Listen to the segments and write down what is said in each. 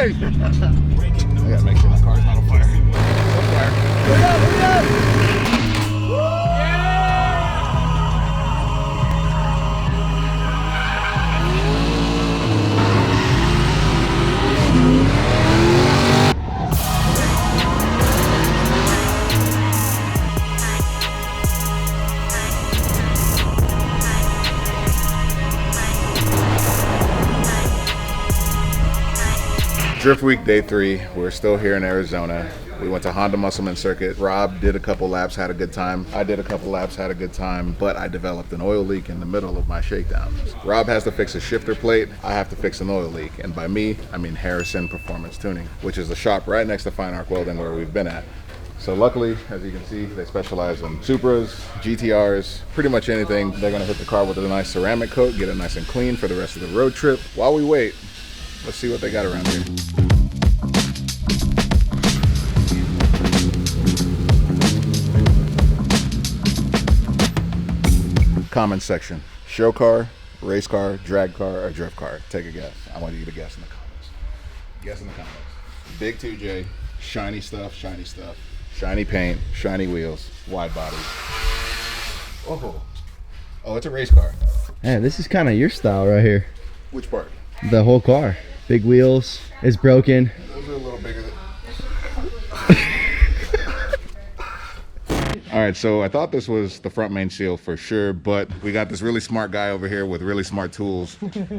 I gotta make sure my car's not on fire. On fire. Hurry up, hurry up! Drift week day 3. We're still here in Arizona. We went to Honda Musselman Circuit. Rob did a couple laps, had a good time. I did a couple laps, had a good time, but I developed an oil leak in the middle of my shakedown. Rob has to fix a shifter plate. I have to fix an oil leak. And by me, I mean Harrison Performance Tuning, which is the shop right next to Fine Arc Welding where we've been at. So luckily, as you can see, they specialize in Supras, GTRs, pretty much anything. They're gonna hit the car with a nice ceramic coat, get it nice and clean for the rest of the road trip. While we wait, let's see what they got around here. Comment section. Show car, race car, drag car, or drift car. Take a guess. I want you to guess in the comments. Guess in the comments. Big 2J, shiny stuff, shiny stuff. Shiny paint, shiny wheels, wide body. Oh, it's a race car. Man, this is kind of your style right here. Which part? The whole car. Big wheels. It's broken. Those are a little bigger. All right, so I thought this was the front main seal for sure, but we got this really smart guy over here with really smart tools,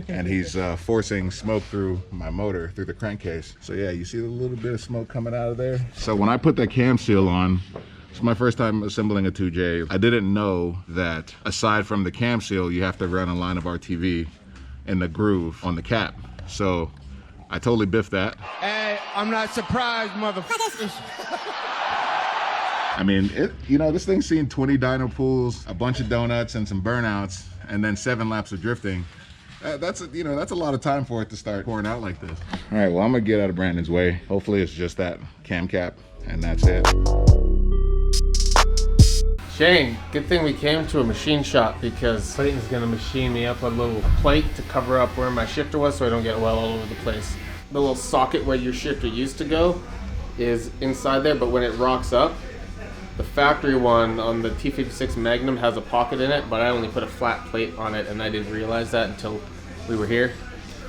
and he's forcing smoke through my motor, through the crankcase. So yeah, you see a little bit of smoke coming out of there. So when I put that cam seal on, it's my first time assembling a 2J. I didn't know that aside from the cam seal, you have to run a line of RTV in the groove on the cap. So I totally biffed that. Hey, I'm not surprised, motherfuckers. I mean, this thing's seen 20 dyno pools, a bunch of donuts, and some burnouts, and then 7 laps of drifting. That's a lot of time for it to start pouring out like this. All right, well, I'm gonna get out of Brandon's way. Hopefully it's just that cam cap, and that's it. Shane, good thing we came to a machine shop because Clayton's gonna machine me up a little plate to cover up where my shifter was so I don't get oil all over the place. The little socket where your shifter used to go is inside there, but when it rocks up, the factory one on the T56 Magnum has a pocket in it, but I only put a flat plate on it and I didn't realize that until we were here.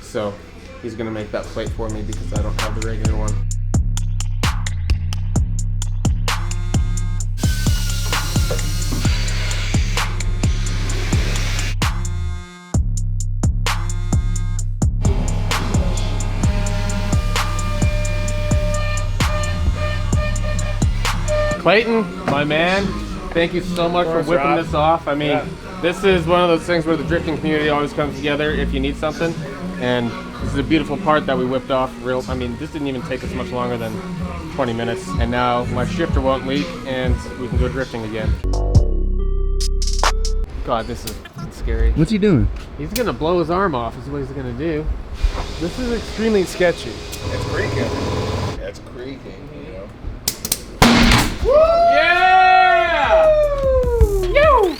So he's gonna make that plate for me because I don't have the regular one. Clayton, my man, thank you so much for whipping this off. I mean, this is one of those things where the drifting community always comes together if you need something. And this is a beautiful part that we whipped off. This didn't even take us much longer than 20 minutes. And now my shifter won't leak and we can go drifting again. God, this is scary. What's he doing? He's gonna blow his arm off is what he's gonna do. This is extremely sketchy. It's creaking. It's creaking, you know. Woo! Yeah! Woo!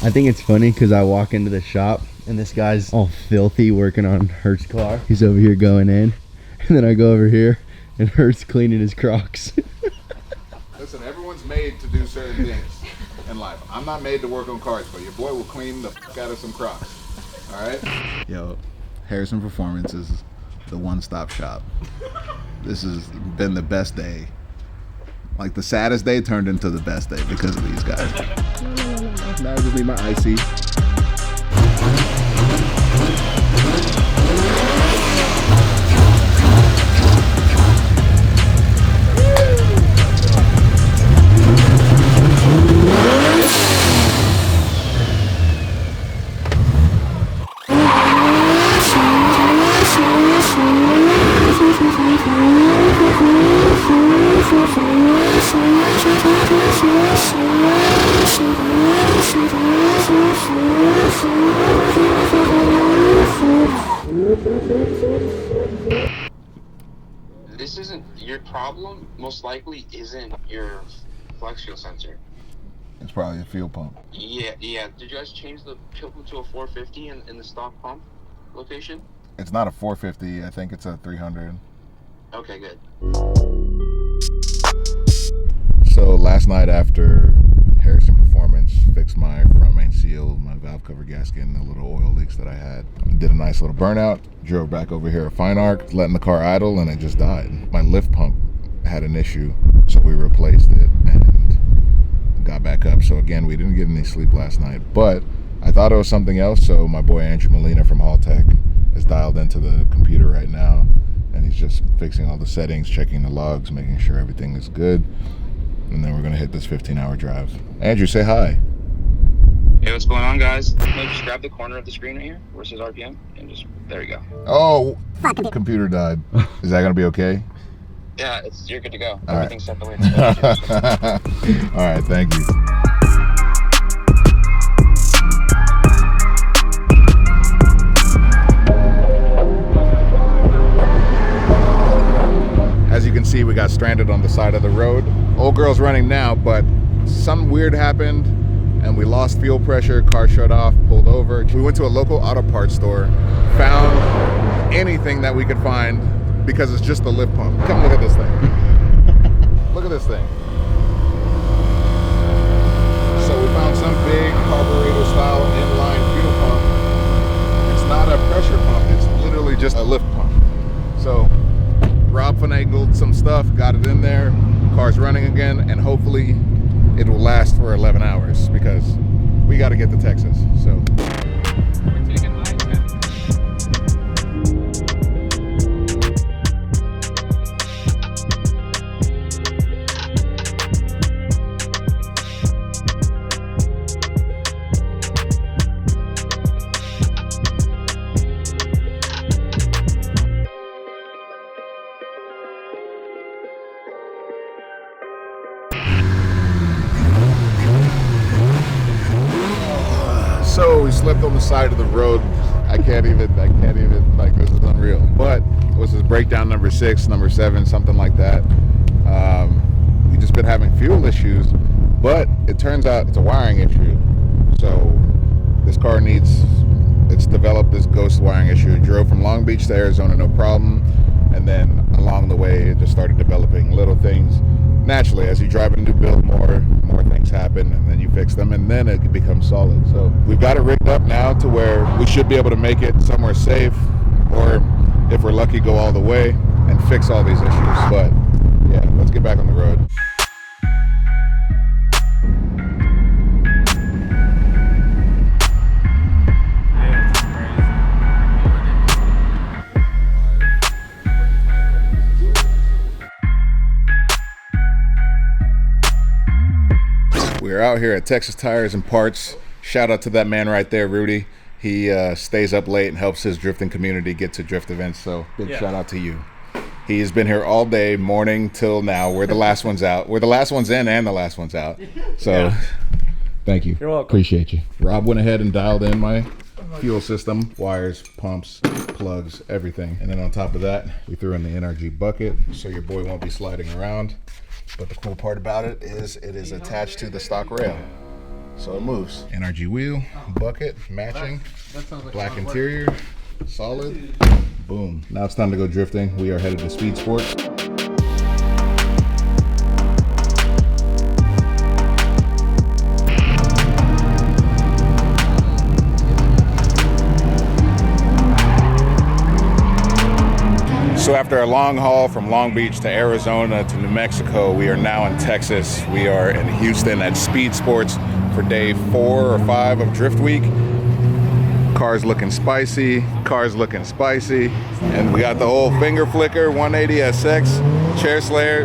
I think it's funny because I walk into the shop and this guy's all filthy working on Hert's car. He's over here going in, and then I go over here and Hert's cleaning his Crocs. Listen, everyone's made to do certain things in life. I'm not made to work on cars, but your boy will clean the fuck out of some Crocs. All right? Yo, Harrison Performance is the one-stop shop. This has been the best day. Like the saddest day turned into the best day because of these guys. Now I just need my IC. This isn't your problem, most likely isn't your flex fuel sensor. It's probably a fuel pump. Yeah. Did you guys change the pump to a 450 in the stock pump location? It's not a 450. I think it's a 300. Okay, good. So last night after Harrison Performance fixed my front main seal, my valve cover gasket, and the little oil leaks that I had, did a nice little burnout, drove back over here at Fine Arc, letting the car idle, and it just died. My lift pump had an issue, so we replaced it and got back up. So again, we didn't get any sleep last night, but I thought it was something else, so my boy Andrew Molina from Tech is dialed into the computer right now, and he's just fixing all the settings, checking the logs, making sure everything is good. And then we're gonna hit this 15-hour drive. Andrew, say hi. Hey, what's going on, guys? Maybe just grab the corner of the screen right here where it says RPM, and just, there you go. Oh, computer died. Is that gonna be okay? Yeah, you're good to go. All Everything's set the way it's supposed to. All right, thank you. As you can see, we got stranded on the side of the road. Old girl's running now, but something weird happened and we lost fuel pressure, car shut off, pulled over. We went to a local auto parts store, found anything that we could find because it's just the lift pump. Come look at this thing. Look at this thing. So we found some big carburetor style inline fuel pump. It's not a pressure pump, it's literally just a lift pump. So Rob finagled some stuff, got it in there, car's running again, and hopefully it will last for 11 hours because we got to get to Texas. So We're taking mine. So we slept on the side of the road. I can't even, like, this is unreal. But it was this breakdown number 6, number 7, something like that. We just been having fuel issues, but it turns out it's a wiring issue. So this car it's developed this ghost wiring issue. It drove from Long Beach to Arizona, no problem. And then along the way, it just started developing little things. Naturally, as you drive a new build, more things happen, and then you fix them, and then it becomes solid. So we've got it rigged up now to where we should be able to make it somewhere safe, or if we're lucky, go all the way and fix all these issues. But yeah, let's get back on the road. We're out here at Texas Tires and Parts. Shout out to that man right there, Rudy. He stays up late and helps his drifting community get to drift events, so big shout out to you. He's been here all day, morning till now. We're the last ones out. We're the last ones in and the last ones out. So thank you. You're welcome. Appreciate you. Rob went ahead and dialed in my fuel system, wires, pumps, plugs, everything. And then on top of that, we threw in the NRG bucket so your boy won't be sliding around. But the cool part about it is attached to the stock rail. So it moves. NRG wheel, bucket, matching, black interior, solid, boom. Now it's time to go drifting. We are headed to Speed Sports. So after a long haul from Long Beach to Arizona to New Mexico, we are now in Texas. We are in Houston at Speed Sports for day 4 or 5 of Drift Week. Car's looking spicy, and we got the old finger flicker 180 SX, Chairslayer.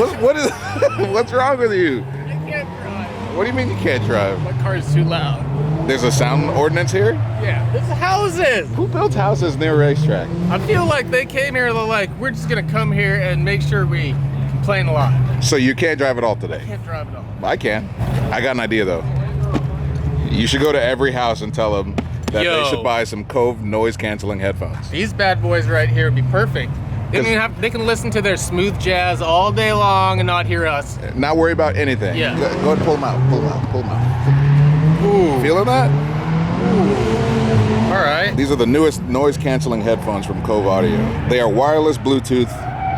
What's wrong with you? I can't drive. What do you mean you can't drive? My car is too loud. There's a sound ordinance here? Yeah, this is houses. Who built houses near a racetrack? I feel like they came here, they're like, we're just gonna come here and make sure we complain a lot. So you can't drive at all today? Can't drive at all. I can. I got an idea though. You should go to every house and tell them that they should buy some Cove noise canceling headphones. These bad boys right here would be perfect. They don't even have, they can listen to their smooth jazz all day long and not hear us. Not worry about anything. Yeah. Go ahead and pull them out. Pull them out. Pull them out. Ooh. Feeling that? All right. These are the newest noise canceling headphones from Cove Audio. They are wireless Bluetooth.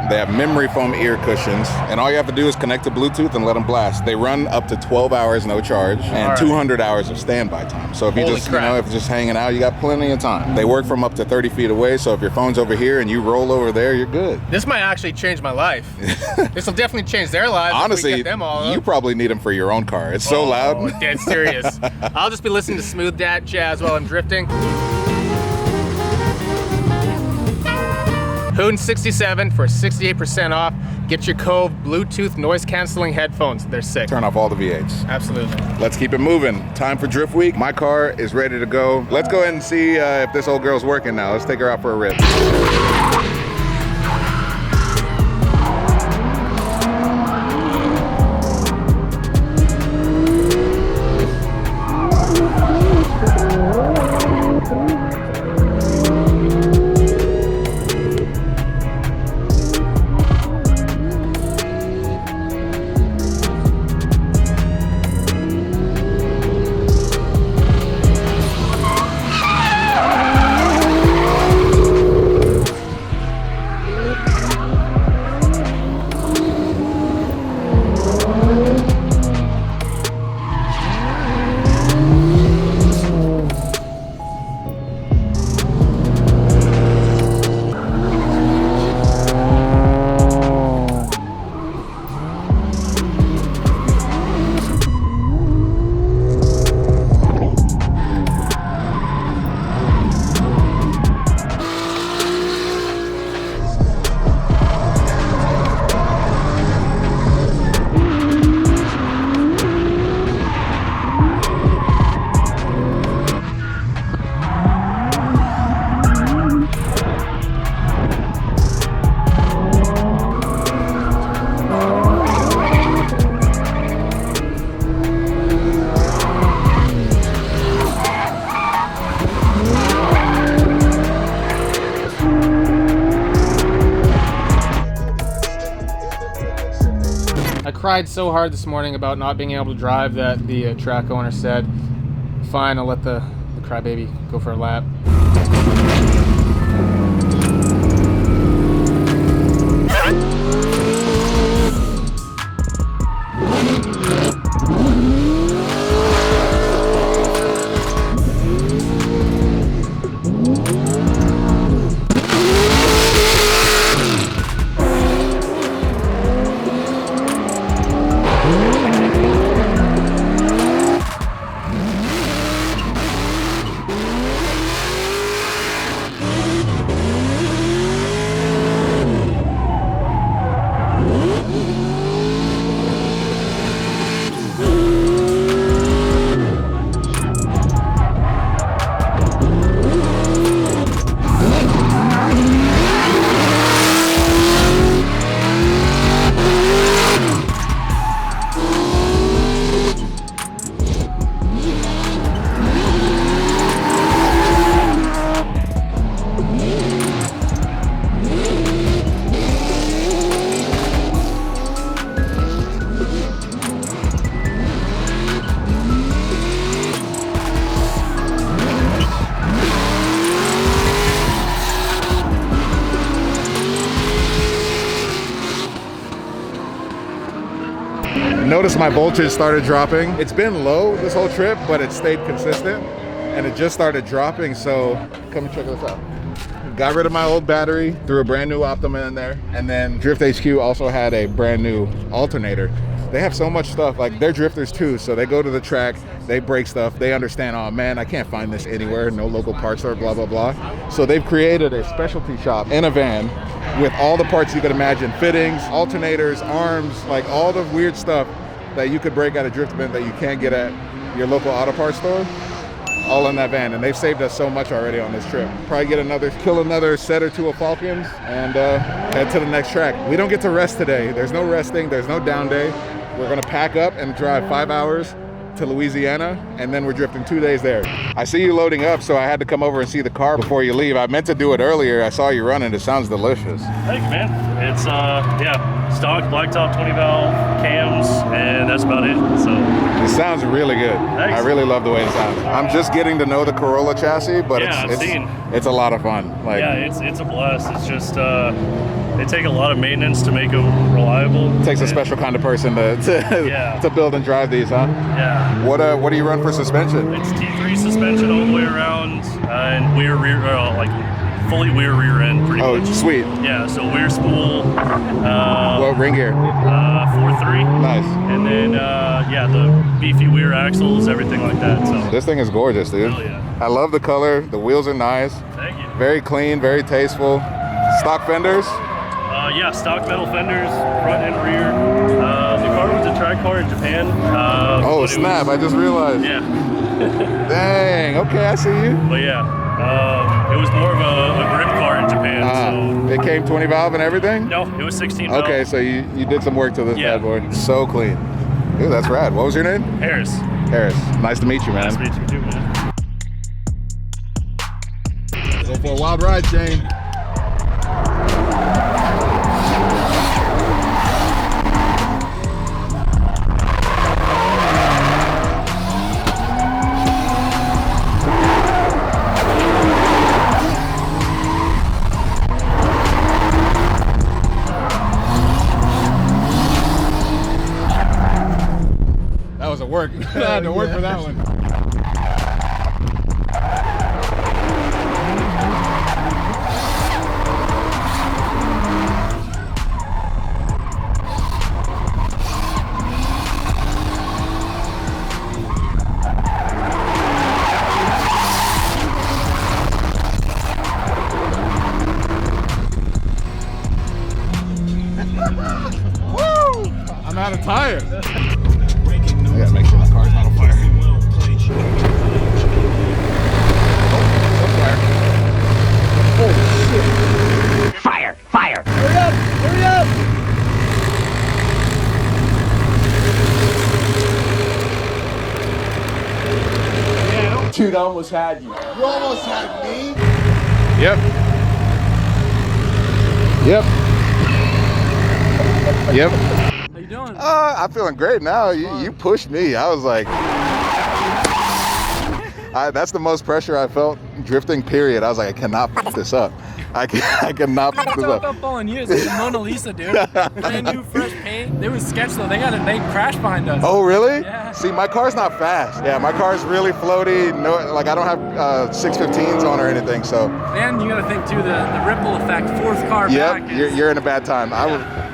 They have memory foam ear cushions, and all you have to do is connect to Bluetooth and let them blast. They run up to 12 hours no charge and 200 hours of standby time. So if you just, you know, if you're just hanging out, you got plenty of time. They work from up to 30 feet away, so if your phone's over here and you roll over there, you're good. This might actually change my life. This will definitely change their lives. Honestly, if we get them all you probably need them for your own car. It's so loud. Dead serious. I'll just be listening to smooth jazz while I'm drifting. Hoon 67 for 68% off. Get your Cove Bluetooth noise canceling headphones. They're sick. Turn off all the V8s. Absolutely. Let's keep it moving. Time for Drift Week. My car is ready to go. Let's go ahead and see if this old girl's working now. Let's take her out for a rip. Cried so hard this morning about not being able to drive that the track owner said, fine, I'll let the crybaby go for a lap. Notice my voltage started dropping. It's been low this whole trip, but it stayed consistent and it just started dropping. So come and check this out. Got rid of my old battery, threw a brand new Optima in there, and then Drift HQ also had a brand new alternator. They have so much stuff, like they're drifters too, so they go to the track, they break stuff, they understand, oh man, I can't find this anywhere, no local parts store, blah, blah, blah. So they've created a specialty shop in a van with all the parts you could imagine, fittings, alternators, arms, like all the weird stuff that you could break at a drift event that you can't get at your local auto parts store, all in that van. And they've saved us so much already on this trip. Probably kill another set or two of Falkens and head to the next track. We don't get to rest today. There's no resting, there's no down day. We're gonna pack up and drive 5 hours to Louisiana, and then we're drifting 2 days there. I see you loading up, so I had to come over and see the car before you leave. I meant to do it earlier. I saw you running. It sounds delicious. Thank you, man. It's stock blacktop 20 valve cams, and that's about it. So it sounds really good. Thanks. I really love the way it sounds. I'm just getting to know the Corolla chassis, but it's a lot of fun. Like, yeah, it's a blast. It's just they take a lot of maintenance to make them reliable. It takes a special kind of person to build and drive these, huh? Yeah. What do you run for suspension? It's T3 suspension all the way around, and fully rear end pretty much. Oh, sweet. Yeah, so rear spool. What ring gear? 4.3. Nice. And then the beefy rear axles, everything like that. So this thing is gorgeous, dude. Hell yeah. I love the color. The wheels are nice. Thank you. Very clean, very tasteful. Stock fenders. Yeah, stock metal fenders, front and rear. The car was a track car in Japan. Oh snap! I just realized. Yeah. Dang. Okay, I see you. But yeah, it was more of a grip car in Japan. So it came 20 valve and everything? No, it was 16 valve. Okay, so you did some work to this bad boy. So clean. Dude, that's rad. What was your name? Harris. Harris. Nice to meet you, man. Nice to meet you too, man. Go for a wild ride, Shane. That was a work. I had to work for that one. Woo! I'm out of tire. I gotta make sure my car's not on fire. Oh, shit. Fire! Fire! Hurry up! Hurry up! Dude, I almost had you. You almost had me. Yep. Yep. How you doing? I'm feeling great now. You pushed me. I was like, that's the most pressure I felt drifting, period. I was like, I cannot f this up. I cannot f this up. Up on you. It's like the Mona Lisa, dude. Brand new, fresh paint. It was sketch though. They crashed behind us. Oh, really? Yeah. See, my car's not fast. Yeah, my car's really floaty. No, like I don't have 615s on or anything. So. And you gotta think too, the ripple effect. Fourth car back. Yep, you're in a bad time.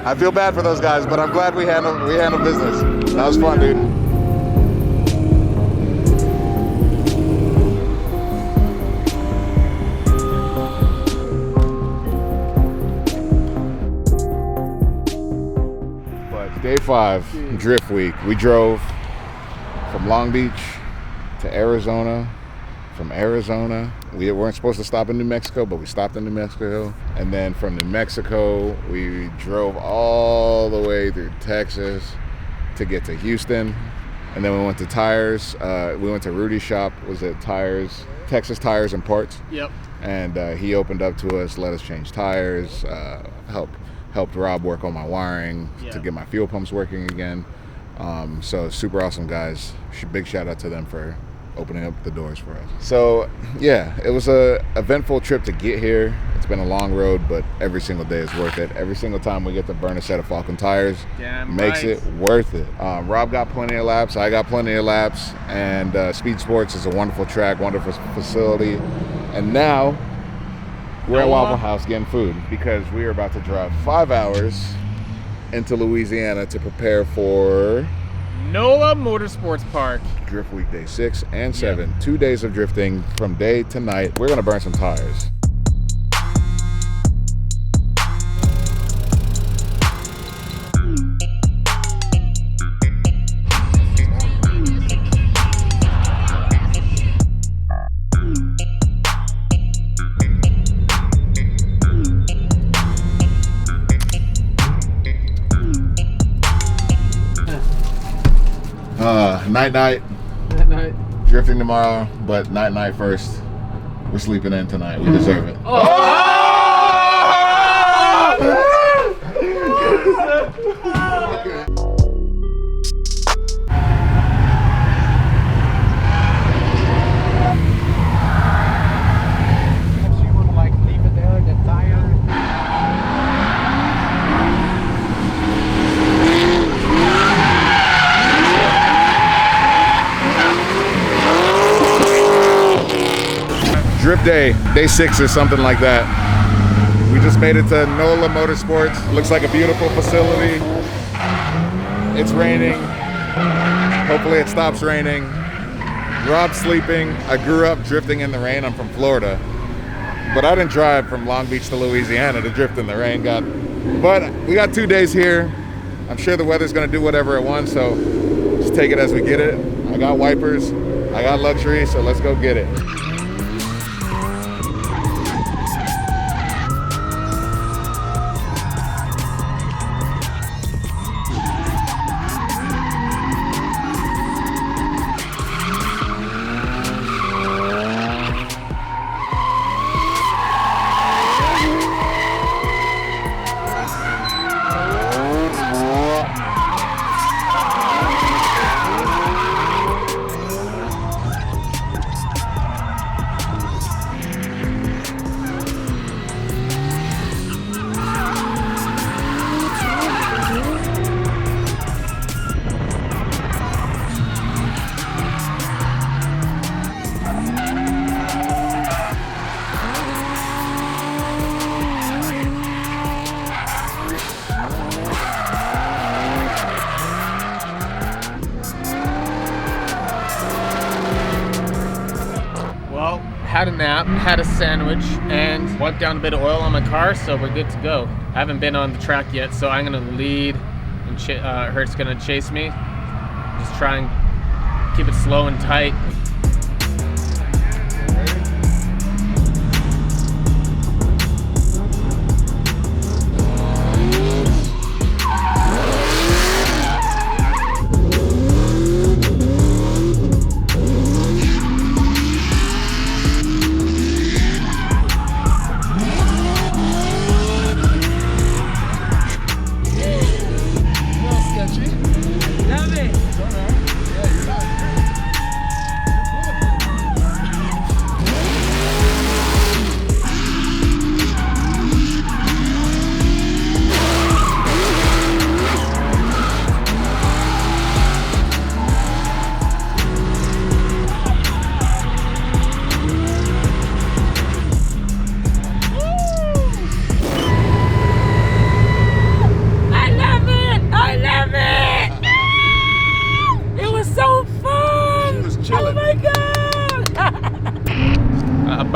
I feel bad for those guys, but I'm glad we handled business. That was fun, dude. Day 5, drift week. We drove from Long Beach to Arizona. From Arizona, we weren't supposed to stop in New Mexico, but we stopped in New Mexico. And then from New Mexico, we drove all the way through Texas to get to Houston. And then we went to tires. We went to Rudy's shop. Was it tires? Texas Tires and Parts. Yep. And he opened up to us, let us change tires, helped Rob work on my wiring to get my fuel pumps working again. So super awesome guys. Big shout out to them for opening up the doors for us. So yeah, it was a eventful trip to get here. It's been a long road, but every single day is worth it. Every single time we get to burn a set of Falken tires, makes it worth it. Rob got plenty of laps, I got plenty of laps, and Speed Sports is a wonderful track, wonderful facility. And now we're at Waffle House getting food because we are about to drive 5 hours into Louisiana to prepare for NOLA Motorsports Park. Drift Week Day 6 and 7. 2 days of drifting from day to night. We're gonna burn some tires. Night. Drifting tomorrow, but night first. We're sleeping in tonight. We deserve it. Drift day 6 or something like that. We just made it to NOLA Motorsports. Looks like a beautiful facility. It's raining. Hopefully it stops raining. Rob's sleeping. I grew up drifting in the rain. I'm from Florida. But I didn't drive from Long Beach to Louisiana to drift in the rain. But we got 2 days here. I'm sure the weather's gonna do whatever it wants, so just take it as we get it. I got wipers, I got luxury, so let's go get it. Had a nap, had a sandwich, and wiped down a bit of oil on my car, so we're good to go. I haven't been on the track yet, so I'm gonna lead, and Hert's gonna chase me. Just try and keep it slow and tight.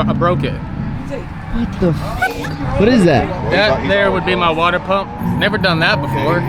I broke it. What the f? What is that? That there would be my water pump. Never done that before.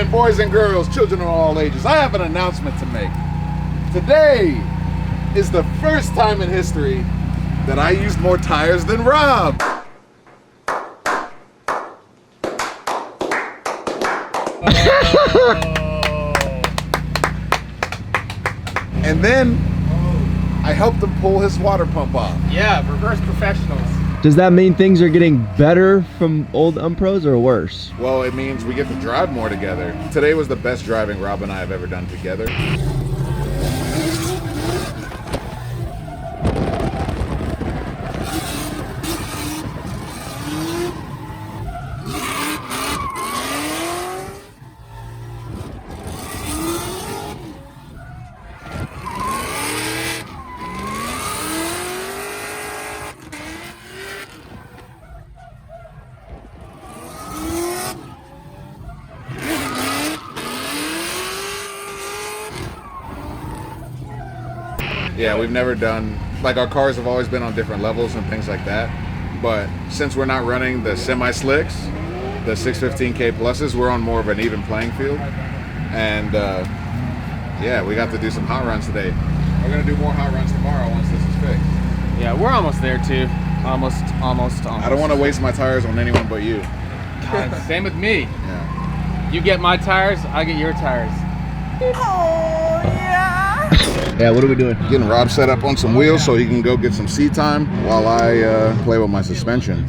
gentlemen, boys and girls, children of all ages, I have an announcement to make. Today is the first time in history that I used more tires than Rob. And then I helped him pull his water pump off. Yeah, reverse professionals. Does that mean things are getting better from old Umpros or worse? Well, it means we get to drive more together. Today was the best driving Rob and I have ever done together. Yeah, we've never done, like our cars have always been on different levels and things like that. But since we're not running the semi-slicks, the 615K pluses, we're on more of an even playing field. And yeah, we got to do some hot runs today. We're gonna do more hot runs tomorrow once this is fixed. Yeah, we're almost there too. Almost. I don't want to waste my tires on anyone but you. God, same with me. Yeah. You get my tires, I get your tires. Yeah, what are we doing? Getting Rob set up on some wheels so he can go get some seat time while I play with my suspension.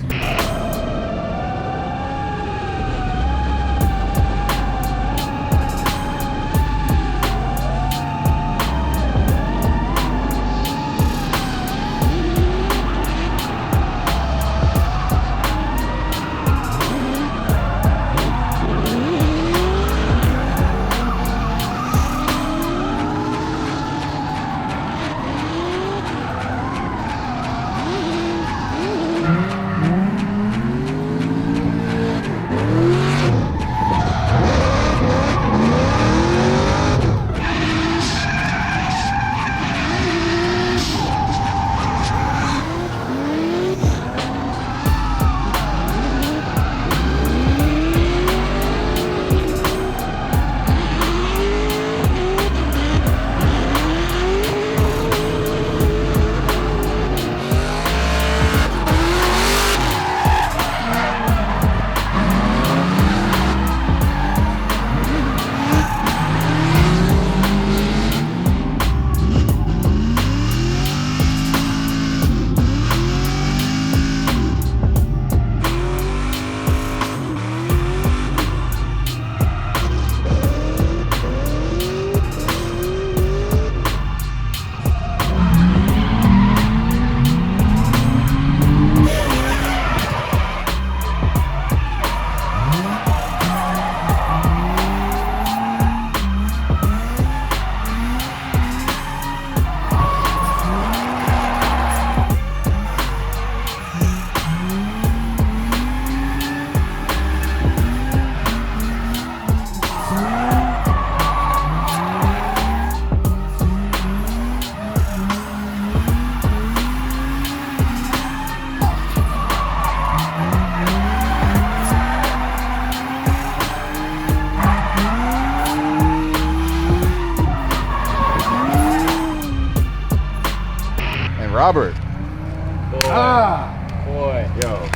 Robert. Boy. Yo,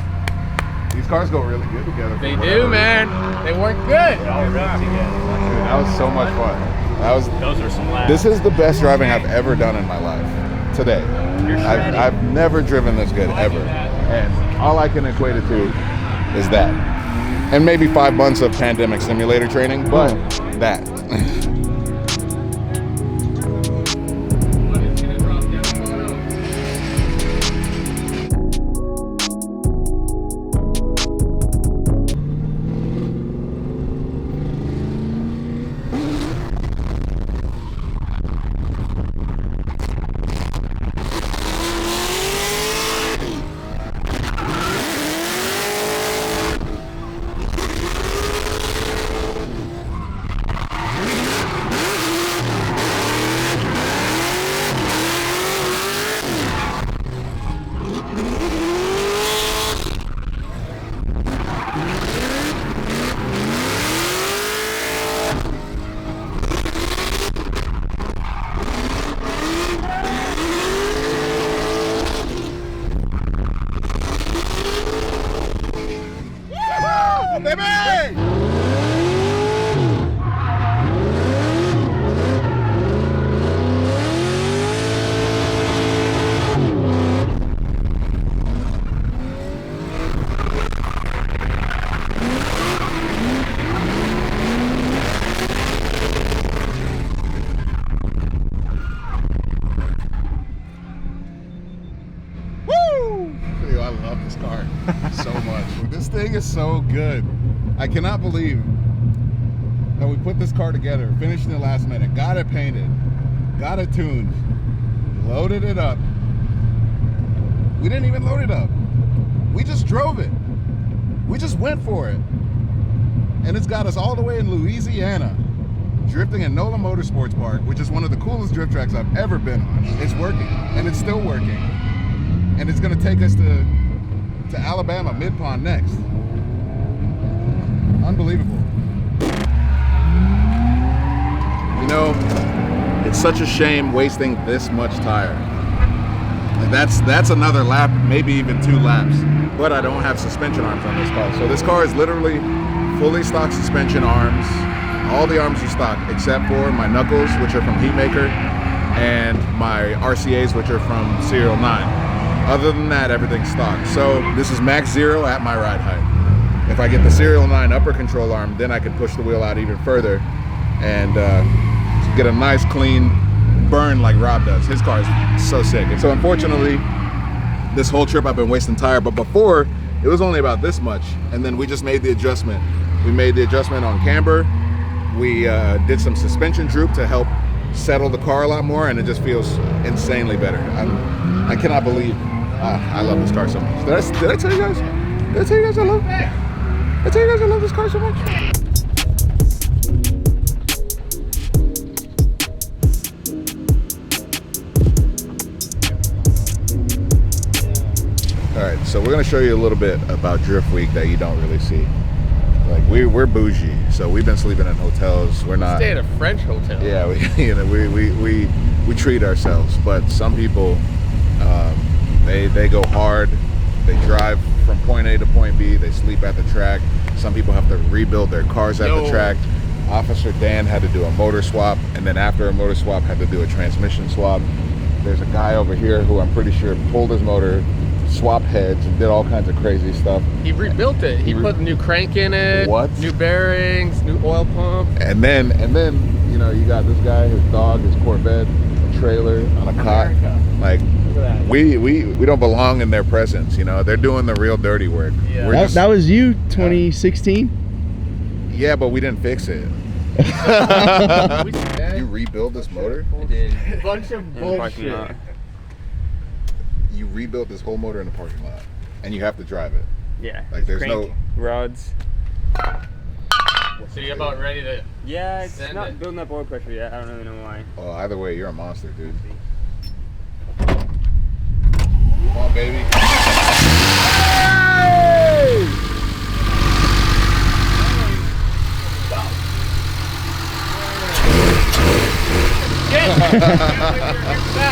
these cars go really good together. They do, man. They work good. All right together. Dude, that was so much fun. Those are some laughs. This is the best driving I've ever done in my life. Today. I've never driven this good, ever. And all I can equate it to is that. And maybe 5 months of pandemic simulator training, but that. I love this car so much. This thing is so good. I cannot believe that we put this car together, finished in the last minute, got it painted, got it tuned, loaded it up. We didn't even load it up. We just drove it. We just went for it. And it's got us all the way in Louisiana, drifting at NOLA Motorsports Park, which is one of the coolest drift tracks I've ever been on. It's working, and it's still working. And it's gonna take us to Alabama, Mid-Pond next. Unbelievable. You know, it's such a shame wasting this much tire. And that's another lap, maybe even 2 laps. But I don't have suspension arms on this car. So this car is literally fully stock suspension arms. All the arms are stock, except for my knuckles, which are from Heatmaker, and my RCAs, which are from Serial 9. Other than that, everything's stock. So this is max 0 at my ride height. If I get the Serial 9 upper control arm, then I can push the wheel out even further and get a nice clean burn like Rob does. His car is so sick. And so unfortunately, this whole trip I've been wasting tire, but before it was only about this much, and then we just made the adjustment. We made the adjustment on camber. We did some suspension droop to help settle the car a lot more, and it just feels insanely better. I cannot believe I love this car so much. Did I tell you guys? Did I tell you guys I love? Did I tell you guys I love this car so much? All right, so we're gonna show you a little bit about Drift Week that you don't really see. Like we're bougie, so we've been sleeping in hotels. We're not. Stay at a French hotel. Yeah, we treat ourselves. But some people, they go hard. They drive from point A to point B. They sleep at the track. Some people have to rebuild their cars at the track. Officer Dan had to do a motor swap, and then after a motor swap, had to do a transmission swap. There's a guy over here who I'm pretty sure pulled his motor, swapped heads, and did all kinds of crazy stuff. He rebuilt it. He put a new crank in it. What? New bearings, new oil pump. And then you know, you got this guy, his dog, his Corvette, a trailer on a cot. Like we don't belong in their presence. You know, they're doing the real dirty work. Yeah. That was you, 2016. Yeah, but we didn't fix it. You rebuild this motor? I did. Bunch of bullshit. You rebuilt this whole motor in the parking lot, and you have to drive it. Yeah. Like there's crank, rods. So you're about ready to? Yeah, it's send not it. building up oil pressure yet. I don't really know why. Well, either way, you're a monster, dude. Come on, baby.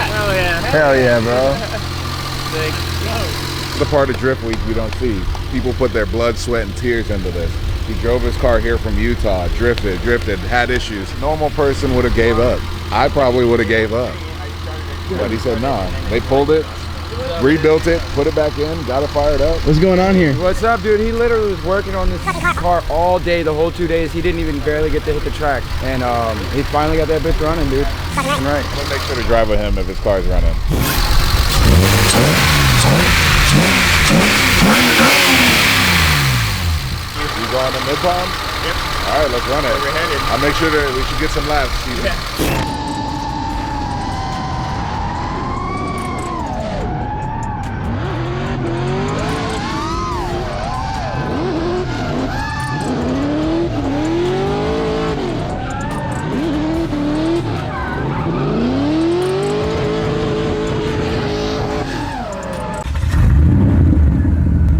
Hell yeah. Hell yeah, bro. The part of Drift Week you don't see. People put their blood, sweat, and tears into this. He drove his car here from Utah, drifted, had issues. Normal person would have gave up. I probably would have gave up. But he said, no. They pulled it, rebuilt it, put it back in, got it fired up. What's going on here? What's up, dude? He literally was working on this car all day, the whole 2 days. He didn't even barely get to hit the track. And he finally got that bitch running, dude. Right. I'm gonna make sure to drive with him if his car's running. You going to Mid-Pond? Yep. All right, let's run it. We're headed. I'll make sure that we should get some laps.